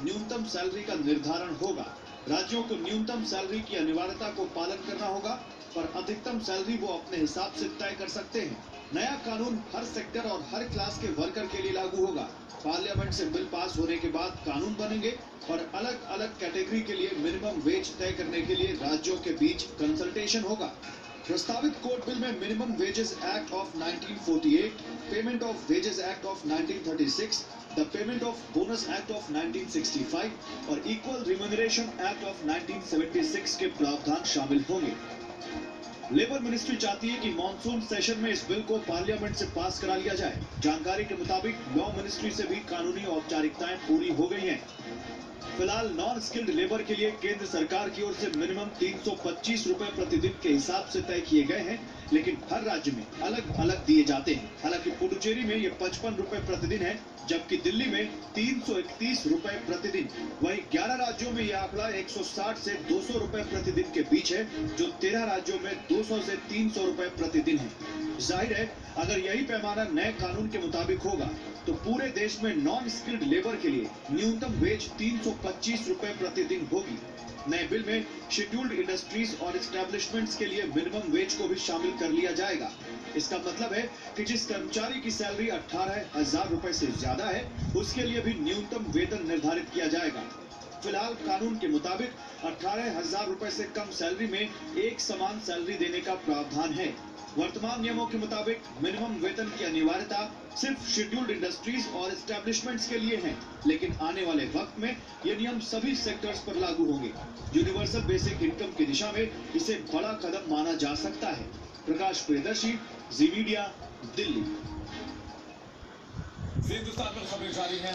न्यूनतम सैलरी का निर्धारण होगा। राज्यों को न्यूनतम सैलरी की अनिवार्यता को पालन करना होगा, पर अधिकतम सैलरी वो अपने हिसाब से तय कर सकते हैं। नया कानून हर सेक्टर और हर क्लास के वर्कर के लिए लागू होगा। पार्लियामेंट से बिल पास होने के बाद कानून बनेंगे और अलग अलग कैटेगरी के लिए मिनिमम वेज तय करने के लिए राज्यों के बीच कंसल्टेशन होगा। प्रस्तावित कोर्ट बिल में minimum wages act of 1948, payment of wages act of 1936, the payment of bonus act of 1965 और इक्वल रिम्यूनरेशन एक्ट ऑफ 1976 के प्रावधान शामिल होंगे। लेबर मिनिस्ट्री चाहती है कि मॉनसून सेशन में इस बिल को पार्लियामेंट से पास करा लिया जाए। जानकारी के मुताबिक लॉ मिनिस्ट्री से भी कानूनी औपचारिकताएं पूरी हो गई हैं। फिलहाल नॉन स्किल्ड लेबर के लिए केंद्र सरकार की ओर से मिनिमम 325 रुपए प्रतिदिन के हिसाब से तय किए गए हैं, लेकिन हर राज्य में अलग अलग दिए जाते हैं। हालांकि पुडुचेरी में ये 55 रुपए प्रतिदिन है, जबकि दिल्ली में 331 रुपए प्रतिदिन। वहीं 11 राज्यों में यह आंकड़ा 160 से 200 रुपए प्रतिदिन के बीच है, जो 13 राज्यों में 200 से 300 रुपए प्रतिदिन है। जाहिर है, अगर यही पैमाना नए कानून के मुताबिक होगा तो पूरे देश में नॉन स्किल्ड लेबर के लिए न्यूनतम वेज 325 रुपए प्रतिदिन होगी। नए बिल में शेड्यूल्ड इंडस्ट्रीज और एस्टैब्लिशमेंट्स के लिए मिनिमम वेज को भी शामिल कर लिया जाएगा। इसका मतलब है कि जिस कर्मचारी की सैलरी 18,000 रुपए से ज्यादा है, उसके लिए भी न्यूनतम वेतन निर्धारित किया जाएगा। फिलहाल कानून के मुताबिक 18,000 रुपए से कम सैलरी में एक समान सैलरी देने का प्रावधान है। वर्तमान नियमों के मुताबिक मिनिमम वेतन की अनिवार्यता सिर्फ शेड्यूल्ड इंडस्ट्रीज और एस्टैब्लिशमेंट्स के लिए है, लेकिन आने वाले वक्त में ये नियम सभी सेक्टर्स पर लागू होंगे। यूनिवर्सल बेसिक इनकम की दिशा में इसे बड़ा कदम माना जा सकता है। प्रकाश प्रियदर्शी, जी मीडिया, दिल्ली। हिंदुस्तान में खबरें जारी हैं,